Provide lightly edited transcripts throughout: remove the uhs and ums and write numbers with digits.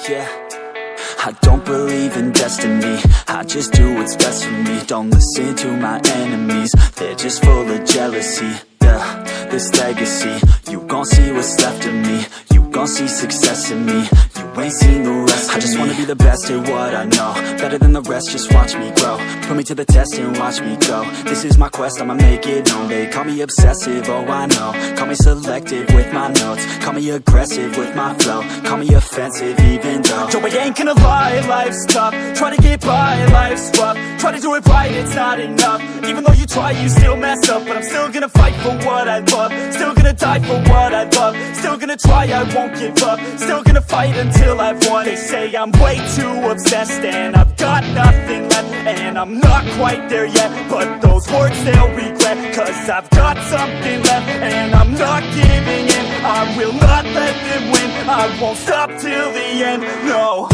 yeah. I don't believe in destiny, I just do what's best for me. Don't listen to my enemies, they're just full of jealousy. Yeah, this legacy, you gon' see what's left of me. You gon' see success in me, you ain't seen the rest of me. I just wanna be the best at what I know, better than the rest, just watch me grow. Put me to the test and watch me go. This is my quest, I'ma make it known. They call me obsessive, oh I know. Call me selective with my notes, call me aggressive with my flow, call me offensive even though Joe, I ain't gonna lie, life's tough. Try to get by, life's rough. Try to do it right, it's not enough. Even though you try, you still mess up. But I'm still gonna fight for what I love, still gonna die for what I love, still gonna try, I won't give up, still gonna fight until I've won. They say I'm way too obsessed and I've got nothing left, and I'm not quite there yet, but those words they'll regret, cause I've got something left and I'm not giving in. I will not let them win, I won't stop till the end, no.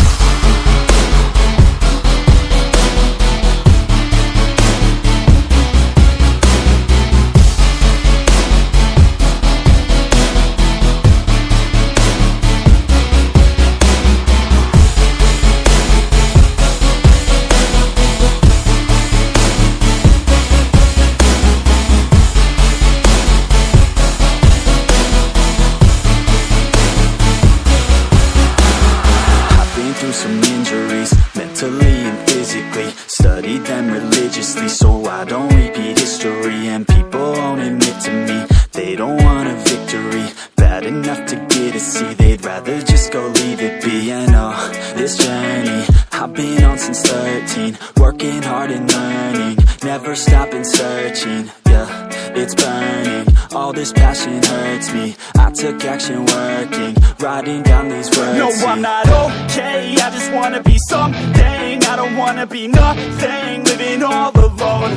Some injuries, mentally and physically. Studied them religiously so I don't repeat history. And people won't admit to me they don't want a victory bad enough to get a C. They'd rather just go leave it be. I know this journey I've been on since 13, working hard and learning, never stopping searching. Yeah, it's burning, all this passion hurts me. I took action working, writing down these words. No, I'm not okay, I just wanna be something. I don't wanna be nothing, living all alone.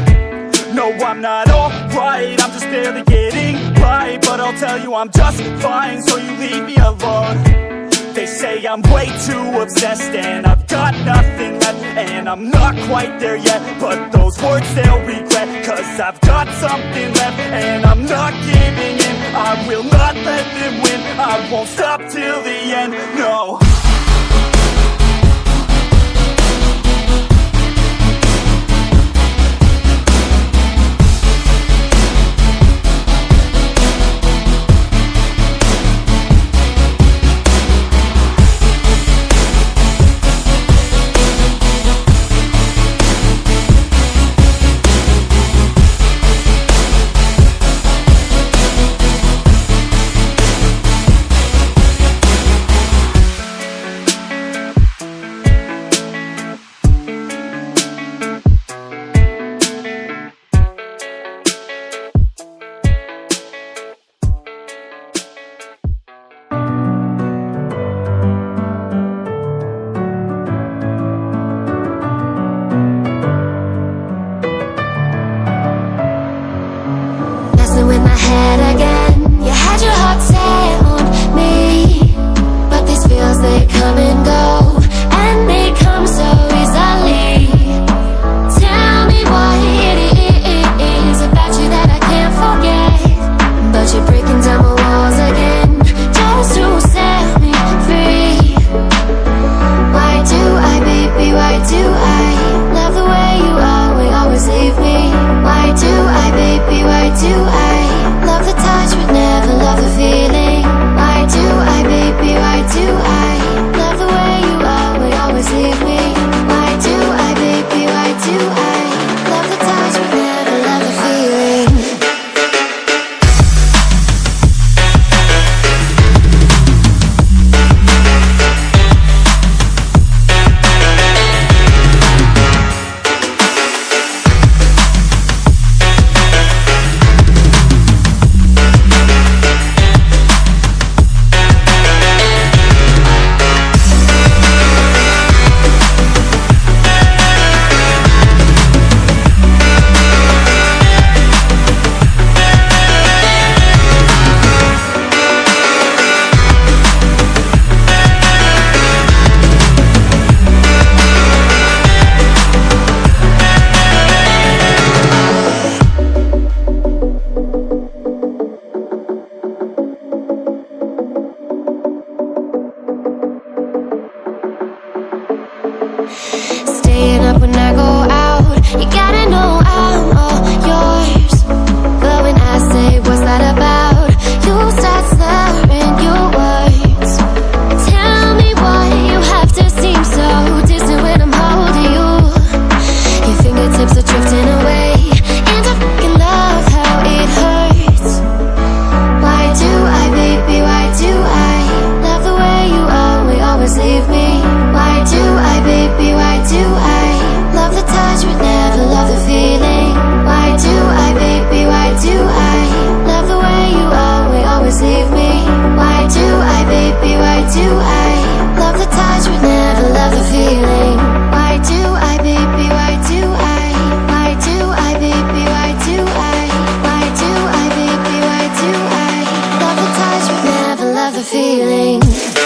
No, I'm not alright, I'm just barely getting by. But I'll tell you I'm just fine, so you leave me alone. They say I'm way too obsessed and I've got nothing left, and I'm not quite there yet, but those words they'll regret, cause I've got something left and I'm not giving in. I will not let them win, I won't stop till the end, no. the feeling.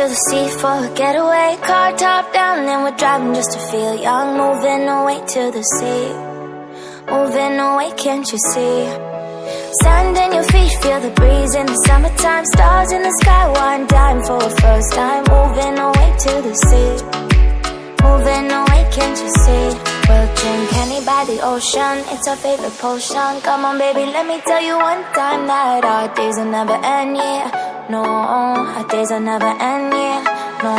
the sea for a getaway. Car top down and we're driving just to feel young. Moving away to the sea, moving away, can't you see? Sand in your feet, feel the breeze in the summertime. Stars in the sky, one dime for a first time. Moving away to the sea, moving away, can't you see? We'll drink honey by the ocean, it's our favorite potion. Come on baby, let me tell you one time that our days will never end, yeah. No, our days will never end, yeah. No.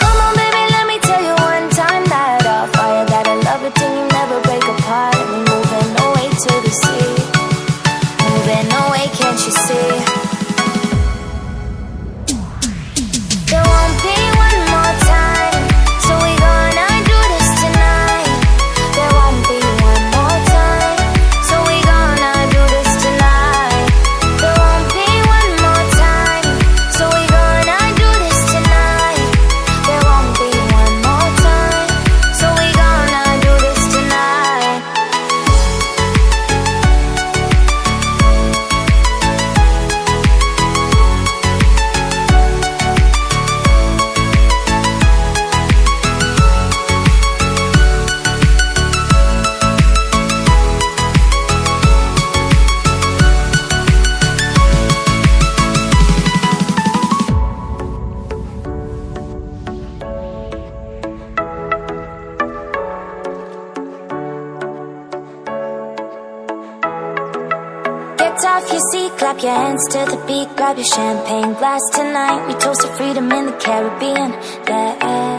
Come on baby, let me tell you one time that our fire, that I love it till you never break apart. And we're moving away to the sea, moving away, can't you see? There won't be one more time, so we gonna do this tonight. There won't be one more time, so we gonna do this tonight. There won't be one more time, so we gonna do this tonight. There won't be one more time, so we gonna do this tonight. Get off your seat, clap your hands to the beat. Grab your champagne glass tonight. We toast to freedom in the Caribbean, yeah.